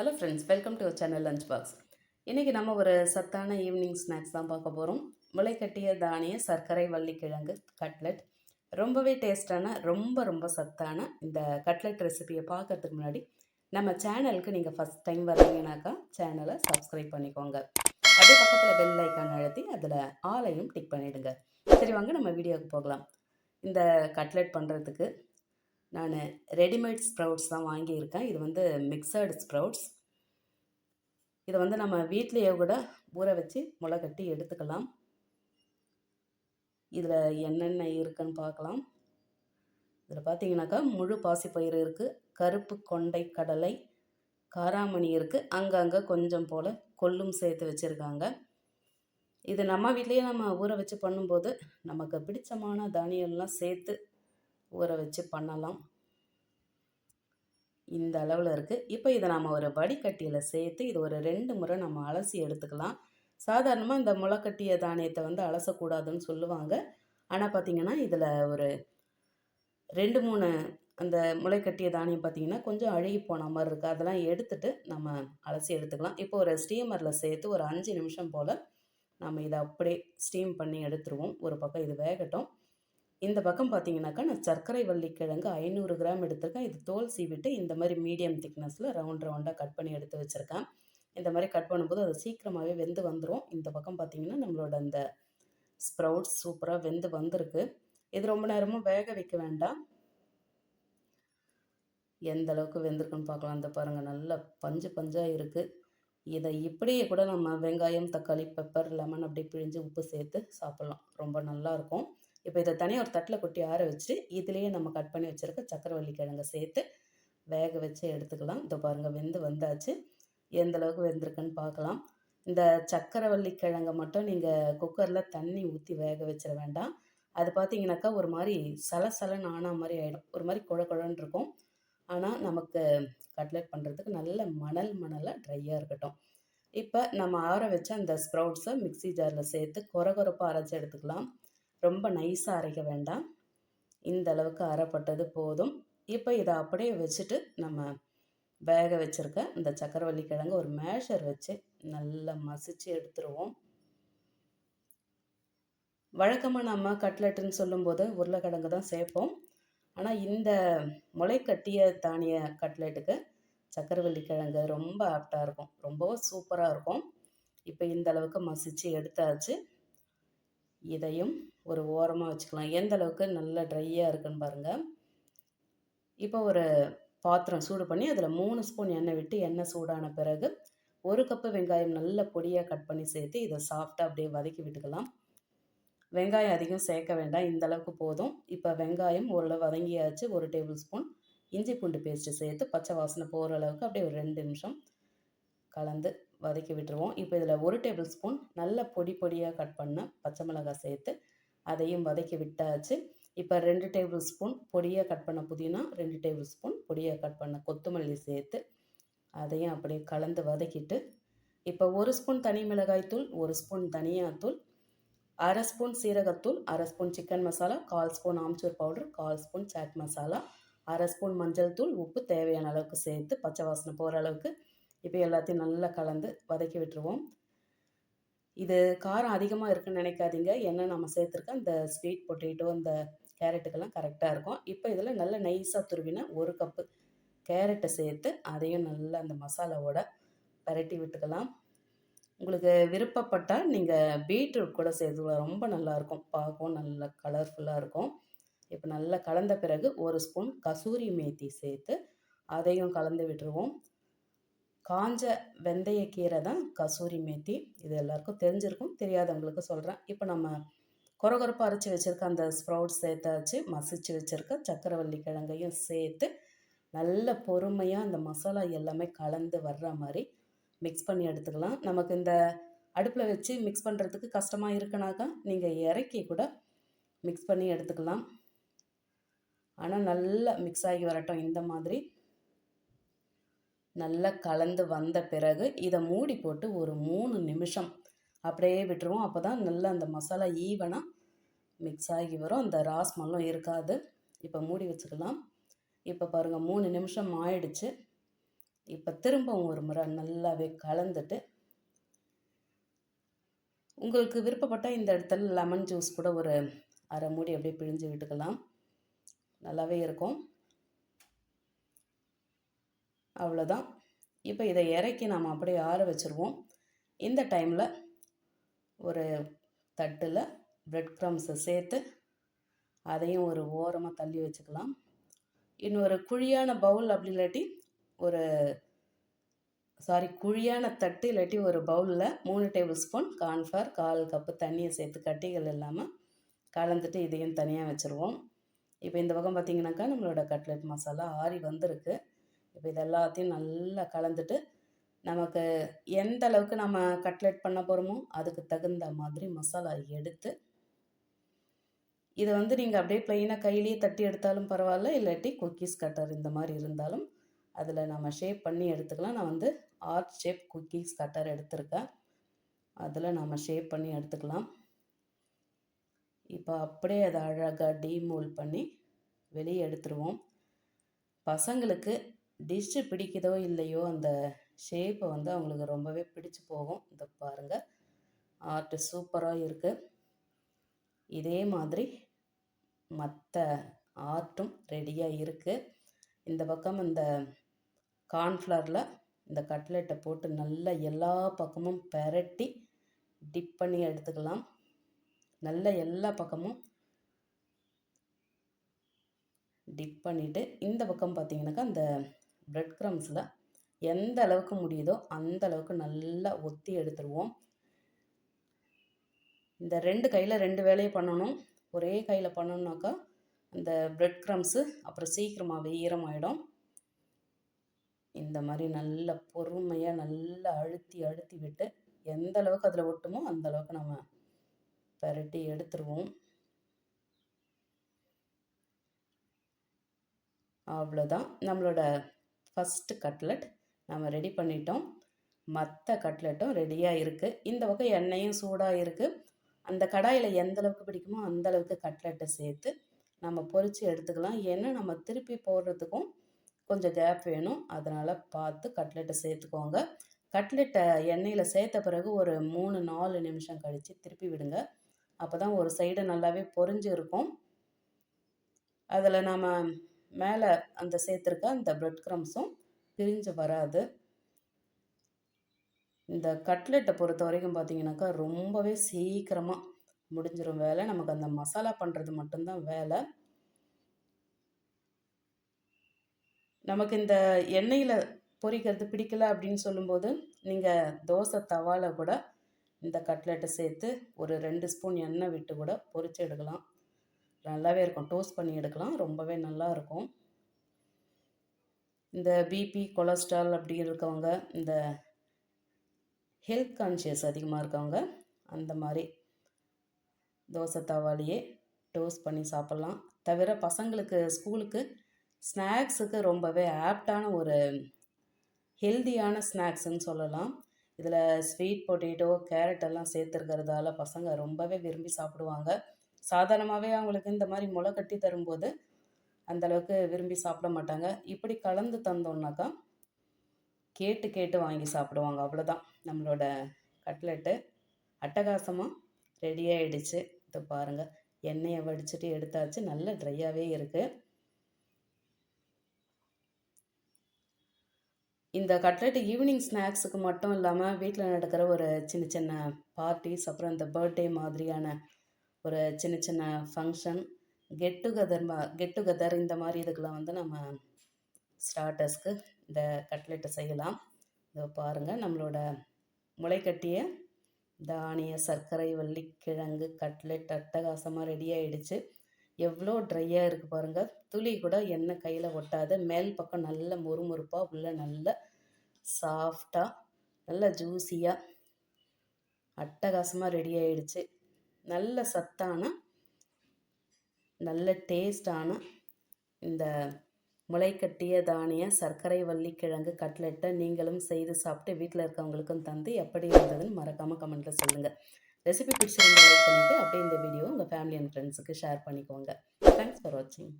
Hello friends, welcome to channel lunch box. இன்றைக்கி நம்ம ஒரு சத்தான ஈவினிங் ஸ்நாக்ஸ் தான் பார்க்க போகிறோம். முளைக்கட்டிய தானிய சர்க்கரை வள்ளிக்கிழங்கு கட்லெட். ரொம்பவே டேஸ்டான ரொம்ப ரொம்ப சத்தான இந்த கட்லெட் ரெசிபியை பார்க்கறதுக்கு முன்னாடி நம்ம சேனலுக்கு நீங்கள் ஃபஸ்ட் டைம் வரீங்கனாக்கா சேனலை சப்ஸ்கிரைப் பண்ணிக்கோங்க. அதே பக்கத்தில் பெல் ஐக்கான் அழுத்தி அதில் ஆலையும் டிக் பண்ணிவிடுங்க. சரி, வாங்க நம்ம வீடியோவுக்கு போகலாம். இந்த கட்லெட் பண்ணுறதுக்கு நான் ரெடிமேட் ஸ்ப்ரவுட்ஸ் தான் வாங்கியிருக்கேன். இது வந்து மிக்சடு ஸ்ப்ரவுட்ஸ். இதை வந்து நம்ம வீட்லேயே கூட ஊற வச்சு முளை கட்டி எடுத்துக்கலாம். இதில் என்னென்ன இருக்குன்னு பார்க்கலாம். இதில் பார்த்தீங்கன்னாக்கா முழு பாசிப்பயிறு இருக்குது, கருப்பு கொண்டை கடலை, காராமணி இருக்குது, அங்கங்கே கொஞ்சம் போல் கொள்ளும் சேர்த்து வச்சுருக்காங்க. இது நம்ம வீட்லேயே நம்ம ஊற வச்சு பண்ணும்போது நமக்கு பிடிச்சமான தானியம்லாம் சேர்த்து ஊற வச்சு பண்ணலாம். இந்த அளவில் இருக்குது. இப்போ இதை நம்ம ஒரு வடிகட்டியில் சேர்த்து இது ஒரு 2 முறை நம்ம அலசி எடுத்துக்கலாம். சாதாரணமாக இந்த முளைக்கட்டிய தானியத்தை வந்து அலசக்கூடாதுன்னு சொல்லுவாங்க. ஆனால் பார்த்திங்கன்னா இதில் ஒரு 2-3 அந்த முளைக்கட்டிய தானியம் பார்த்திங்கன்னா கொஞ்சம் அழுகி போன மாதிரி இருக்குது. அதெல்லாம் எடுத்துகிட்டு நம்ம அலசி எடுத்துக்கலாம். இப்போ ஒரு ஸ்டீமரில் சேர்த்து ஒரு 5 நிமிஷம் போல் நம்ம இதை அப்படியே ஸ்டீம் பண்ணி எடுத்துருவோம். ஒரு பக்கம் இது வேகட்டும். இந்த பக்கம் பார்த்தீங்கன்னாக்கா நான் சர்க்கரை வள்ளிக்கிழங்கு 500 கிராம் எடுத்திருக்கேன். இது தோல் சீவிட்டு இந்த மாதிரி மீடியம் திக்னஸில் ரவுண்டாக கட் பண்ணி எடுத்து வச்சுருக்கேன். இந்த மாதிரி கட் பண்ணும்போது அது சீக்கிரமாகவே வெந்து வந்துடும். இந்த பக்கம் பார்த்திங்கன்னா நம்மளோட அந்த ஸ்ப்ரவுட்ஸ் சூப்பராக வெந்து வந்திருக்கு. இது ரொம்ப நேரமும் வேக வைக்க வேண்டாம். எந்த அளவுக்கு வெந்திருக்குன்னு பார்க்கலாம். அந்த பாருங்கள், நல்லா பஞ்சு பஞ்சாக இருக்குது. இதை இப்படியே கூட நம்ம வெங்காயம், தக்காளி, பெப்பர், லெமன் அப்படி பிழிஞ்சு உப்பு சேர்த்து சாப்பிட்லாம். ரொம்ப நல்லாயிருக்கும். இப்போ இதை தனியாக ஒரு தட்டில் கொட்டி ஆற வச்சு இதுலேயே நம்ம கட் பண்ணி வச்சுருக்க சக்கரவள்ளி கிழங்கை சேர்த்து வேக வச்சு எடுத்துக்கலாம். இதை பாருங்கள், வெந்து வந்தாச்சு. எந்த அளவுக்கு வெந்திருக்குன்னு பார்க்கலாம். இந்த சக்கரவள்ளி கிழங்கை மட்டும் நீங்கள் குக்கரில் தண்ணி ஊற்றி வேக வச்சிட வேண்டாம். அது பார்த்தீங்கன்னாக்கா ஒரு மாதிரி சலசலன்னு ஆன மாதிரி ஆகிடும். ஒரு மாதிரி குழன்னு இருக்கும். ஆனால் நமக்கு கட்லெட் பண்ணுறதுக்கு நல்ல மணலாக ட்ரையாக இருக்கட்டும். இப்போ நம்ம ஆற வச்ச அந்த ஸ்ப்ரவுட்ஸை மிக்சி ஜாரில் சேர்த்து கொரகொரப்பாக அரைச்சி எடுத்துக்கலாம். ரொம்ப நைஸாக அரைக்க வேண்டாம். இந்த அளவுக்கு அரைப்பட்டது போதும். இப்போ இதை அப்படியே வச்சுட்டு நம்ம வேக வச்சுருக்க இந்த சக்கரவள்ளி கிழங்கு ஒரு மேஷர் வச்சு நல்லா மசிச்சு எடுத்துருவோம். வழக்கமாக நம்ம கட்லெட்டுன்னு சொல்லும்போது உருளைக்கிழங்கு தான் சேர்ப்போம். ஆனால் இந்த முளைக்கட்டிய தானிய கட்லெட்டுக்கு சக்கரவள்ளி கிழங்கு ரொம்ப ஆப்டாக இருக்கும், ரொம்பவும் சூப்பராக இருக்கும். இப்போ இந்த அளவுக்கு மசிச்சு எடுத்தாச்சு. இதையும் ஒரு ஓரமாக வச்சுக்கலாம். எந்த அளவுக்கு நல்லா ட்ரையாக இருக்குன்னு பாருங்கள். இப்போ ஒரு பாத்திரம் சூடு பண்ணி அதில் 3 ஸ்பூன் எண்ணெய் விட்டு எண்ணெய் சூடான பிறகு 1 கப்பு வெங்காயம் நல்ல பொடியாக கட் பண்ணி சேர்த்து இதை சாஃப்டாக அப்படியே வதக்கி விட்டுக்கலாம். வெங்காயம் அதிகம் சேர்க்க வேண்டாம், இந்த அளவுக்கு போதும். இப்போ வெங்காயம் ஓரளவு வதங்கியாச்சு. 1 டேபிள் ஸ்பூன் இஞ்சி பூண்டு பேஸ்ட்டு சேர்த்து பச்சை வாசனை போகிற அளவுக்கு அப்படியே ஒரு 2 நிமிஷம் கலந்து வதக்கி விட்டுருவோம். இப்போ இதில் 1 டேபிள் ஸ்பூன் நல்ல பொடியாக கட் பண்ண பச்சை மிளகாய் சேர்த்து அதையும் வதக்கி விட்டாச்சு. இப்போ 2 டேபிள் ஸ்பூன் பொடியாக கட் பண்ண புதினா, 2 டேபிள் ஸ்பூன் பொடியாக கட் பண்ண கொத்தமல்லி சேர்த்து அதையும் அப்படியே கலந்து வதக்கிட்டு இப்போ 1 ஸ்பூன் தனி மிளகாய்த்தூள், 1 ஸ்பூன் தனியாத்தூள், 1/2 ஸ்பூன் சீரகத்தூள், 1/2 spoon chicken masala, 1/4 spoon amchur powder, 1/4 spoon chaat masala, 1/2 spoon மஞ்சள் தூள், உப்பு தேவையான அளவுக்கு சேர்த்து பச்சை வாசனை போகிற அளவுக்கு இப்போ எல்லாத்தையும் நல்லா கலந்து வதக்கி விட்டுருவோம். இது காரம் அதிகமாக இருக்குன்னு நினைக்காதீங்க. ஏன்னா நம்ம சேர்த்துருக்க அந்த ஸ்வீட் பொட்டேட்டோ, இந்த கேரட்டுக்கெல்லாம் கரெக்டாக இருக்கும். இப்போ இதில் நல்ல நைஸாக துருவின 1 கப்பு கேரட்டை சேர்த்து அதையும் நல்லா அந்த மசாலாவோட பரட்டி விட்டுக்கலாம். உங்களுக்கு விருப்பப்பட்டால் நீங்கள் பீட்ரூட் கூட சேர்த்துக்கலாம், ரொம்ப நல்லாயிருக்கும், பார்க்கவும் நல்லா கலர்ஃபுல்லாக இருக்கும். இப்போ நல்லா கலந்த பிறகு 1 ஸ்பூன் கசூரி மேத்தி சேர்த்து அதையும் கலந்து விட்டுருவோம். காஞ்ச வெந்தயக்கீரை தான் கசூரி மேத்தி. இது எல்லாருக்கும் தெரிஞ்சிருக்கும், தெரியாதவங்களுக்கு சொல்கிறேன். இப்போ நம்ம கொரகொரப்பாக அரைச்சி வச்சுருக்க அந்த ஸ்ப்ரவுட்ஸ் சேர்த்தாச்சு. மசிச்சு வச்சுருக்க சக்கரவள்ளி கிழங்கையும் சேர்த்து நல்ல பொறுமையாக அந்த மசாலா எல்லாமே கலந்து வர்ற மாதிரி மிக்ஸ் பண்ணி எடுத்துக்கலாம். நமக்கு இந்த அடுப்பில் வச்சு மிக்ஸ் பண்ணுறதுக்கு கஷ்டமாக இருக்குனாக்கா நீங்கள் இறக்கி கூட மிக்ஸ் பண்ணி எடுத்துக்கலாம். ஆனால் நல்லா மிக்ஸ் ஆகி வரட்டும். இந்த மாதிரி நல்லா கலந்து வந்த பிறகு இதை மூடி போட்டு ஒரு 3 நிமிஷம் அப்படியே விட்டுருவோம். அப்போ தான் நல்லா அந்த மசாலா ஈவனாக மிக்ஸ் ஆகி வரும், அந்த ராஸ்மல்லும் இருக்காது. இப்போ மூடி வச்சுக்கலாம். இப்போ பாருங்கள், 3 நிமிஷம் ஆயிடுச்சு. இப்போ திரும்பவும் ஒரு முறை நல்லாவே கலந்துட்டு, உங்களுக்கு விருப்பப்பட்டால் இந்த இடத்துல லெமன் ஜூஸ் கூட ஒரு அரை மூடி அப்படியே பிழிஞ்சு விட்டுக்கலாம். நல்லாவே இருக்கும். அவ்வளோதான். இப்போ இதை இறக்கி நாம் அப்படியே ஆற வச்சுருவோம். இந்த டைமில் ஒரு தட்டில் பிரெட் க்ரம்ஸை சேர்த்து அதையும் ஒரு ஓரமாக தள்ளி வச்சுக்கலாம். இன்னொரு குழியான பவுல் அப்படி இல்லாட்டி ஒரு குழியான தட்டு இல்லாட்டி ஒரு பவுலில் 3 டேபிள் ஸ்பூன் கார்ன்ஃப்ளவர், 1/4 கப்பு தண்ணியை சேர்த்து கட்டிகள் இல்லாமல் கலந்துட்டு இதையும் தனியாக வச்சுருவோம். இப்போ இந்த பக்கம் பார்த்திங்கனாக்கா நம்மளோட கட்லெட் மசாலா ஆறி வந்திருக்கு. இப்போ இது எல்லாத்தையும் நல்லா கலந்துட்டு நமக்கு எந்த அளவுக்கு நம்ம கட்லெட் பண்ண போகிறோமோ அதுக்கு தகுந்த மாதிரி மசாலா எடுத்து இதை நீங்கள் அப்படியே ப்ளைனாக கையிலேயே தட்டி எடுத்தாலும் பரவாயில்ல, இல்லாட்டி குக்கீஸ் கட்டர் இந்த மாதிரி இருந்தாலும் அதில் நம்ம ஷேப் பண்ணி எடுத்துக்கலாம். நான் ஆர்ட் ஷேப் குக்கீஸ் கட்டர் எடுத்திருக்கேன். அதில் நம்ம ஷேப் பண்ணி எடுத்துக்கலாம். இப்போ அப்படியே அதை அழகாக டீமோல்ட் பண்ணி வெளியே எடுத்துருவோம். பசங்களுக்கு டிஷ்ஷு பிடிக்குதோ இல்லையோ அந்த ஷேப்பை அவங்களுக்கு ரொம்பவே பிடிச்சி போகும். இதை பாருங்கள், ஆர்ட்டு சூப்பராக இருக்குது. இதே மாதிரி மற்ற ஆர்ட்டும் ரெடியாக இருக்குது. இந்த பக்கம் இந்த கார்ன்ஃப்ளவரில் இந்த கட்லெட்டை போட்டு நல்லா எல்லா பக்கமும் பெரட்டி டிப் பண்ணி எடுத்துக்கலாம். நல்லா எல்லா பக்கமும் டிப் பண்ணிவிட்டு இந்த பக்கம் பார்த்திங்கனாக்கா அந்த பிரெட் க்ரம்ஸில் எந்த அளவுக்கு முடியுதோ அந்த அளவுக்கு நல்லா ஒத்தி எடுத்துருவோம். இந்த 2 கையில் 2 வேலையை பண்ணணும். ஒரே கையில் பண்ணணுன்னாக்கா அந்த பிரெட் க்ரம்ஸு அப்புறம் சீக்கிரமாகவே ஈரமாயிடும். இந்த மாதிரி நல்லா பொறுமையாக நல்லா அழுத்தி விட்டு எந்த அளவுக்கு அதில் ஒட்டுமோ அந்த அளவுக்கு நம்ம பெரட்டி எடுத்துருவோம். அவ்வளோதான், நம்மளோட ஃபஸ்ட்டு கட்லெட் நம்ம ரெடி பண்ணிட்டோம். மற்ற கட்லெட்டும் ரெடியாக இருக்குது. இந்த பக்கம் எண்ணெயும் சூடாக இருக்குது. அந்த கடாயில் எந்த அளவுக்கு பிடிக்குமோ அந்த அளவுக்கு கட்லெட்டை சேர்த்து நம்ம பொரித்து எடுத்துக்கலாம். ஏன்னா நம்ம திருப்பி போடுறதுக்கும் கொஞ்சம் கேப் வேணும். அதனால் பார்த்து கட்லெட்டை சேர்த்துக்கோங்க. கட்லெட்டை எண்ணெயில் சேர்த்த பிறகு ஒரு 3-4 நிமிஷம் கழித்து திருப்பி விடுங்க. அப்போ தான் ஒரு சைடு நல்லாவே பொரிஞ்சு இருக்கும். அதில் நம்ம மேலே அந்த சேர்த்துருக்க அந்த பிரெட் க்ரம்ஸும் பிரிஞ்சு வராது. இந்த கட்லெட்டை பொறுத்த வரைக்கும் பார்த்திங்கனாக்கா ரொம்பவே சீக்கிரமாக முடிஞ்சிடும் வேலை. நமக்கு அந்த மசாலா பண்ணுறது மட்டும்தான் வேலை. நமக்கு இந்த எண்ணெயில் பொரிக்கிறது பிடிக்கல அப்படின்னு சொல்லும்போது நீங்கள் தோசை தவாவில் கூட இந்த கட்லெட்டை சேர்த்து ஒரு 2 ஸ்பூன் எண்ணெய் விட்டு கூட பொரித்து எடுக்கலாம். நல்லாவே இருக்கும். டோஸ்ட் பண்ணி எடுக்கலாம். ரொம்பவே நல்லா இருக்கும். இந்த பிபி, கொலஸ்ட்ரால் அப்படி இருக்கவங்க, இந்த ஹெல்த் கான்ஷியஸ் அதிகமாக இருக்கவங்க அந்த மாதிரி தோசை தவாலேயே டோஸ்ட் பண்ணி சாப்பிட்லாம். தவிர பசங்களுக்கு ஸ்கூலுக்கு ஸ்நாக்ஸுக்கு ரொம்பவே ஆப்டான ஒரு ஹெல்தியான ஸ்நாக்ஸுன்னு சொல்லலாம். இதில் ஸ்வீட் பொட்டேட்டோ, கேரட் எல்லாம் சேர்த்துருக்கிறதால பசங்க ரொம்பவே விரும்பி சாப்பிடுவாங்க. சாதாரணமாகவே அவங்களுக்கு இந்த மாதிரி முளை கட்டி தரும்போது அந்தளவுக்கு விரும்பி சாப்பிட மாட்டாங்க. இப்படி கலந்து தந்தோம்னாக்கா கேட்டு வாங்கி சாப்பிடுவாங்க. அவ்வளோதான், நம்மளோட கட்லெட்டு அட்டகாசமாக ரெடி ஆகிடுச்சு. இது பாருங்கள், எண்ணெயை வடிச்சிட்டு எடுத்தாச்சு. நல்ல ட்ரையாகவே இருக்குது. இந்த கட்லெட்டு ஈவினிங் ஸ்நாக்ஸுக்கு மட்டும் இல்லாமல் வீட்டில் நடக்கிற ஒரு சின்ன பார்ட்டிஸ், அப்புறம் இந்த பர்த்டே மாதிரியான ஒரு சின்ன ஃபங்க்ஷன், கெட் டுகெதர் இந்த மாதிரி இதுக்கெலாம் நம்ம ஸ்டார்டர்ஸ்க்கு இந்த கட்லெட்டை செய்யலாம். இதை பாருங்கள், நம்மளோட முளைக்கட்டிய தானிய சர்க்கரை வள்ளிக்கிழங்கு கட்லெட் அட்டகாசமாக ரெடி ஆகிடுச்சு. எவ்வளோ ட்ரையாக இருக்குது பாருங்கள். துளி கூட எண்ணெய் கையில் ஒட்டாது. மேல் பக்கம் நல்ல மொறுமொறுப்பாக, உள்ள நல்ல சாஃப்டாக, நல்ல ஜூஸியாக அட்டகாசமாக ரெடி ஆகிடுச்சு. நல்ல சத்தான, நல்ல டேஸ்டான இந்த முளைக்கட்டிய தானிய சர்க்கரை வள்ளிக்கிழங்கு கட்லெட்டை நீங்களும் செய்து சாப்பிட்டு வீட்டில் இருக்கவங்களுக்கும் தந்து எப்படி இருந்ததுன்னு மறக்காமல் கமெண்ட்டில் சொல்லுங்கள். ரெசிபி பிடிச்சிருந்தா லைக் பண்ணிவிட்டு அப்படியே இந்த வீடியோ உங்கள் ஃபேமிலி அண்ட் ஃப்ரெண்ட்ஸுக்கு ஷேர் பண்ணிக்கோங்க. தேங்க்ஸ் ஃபார் வாட்சிங்.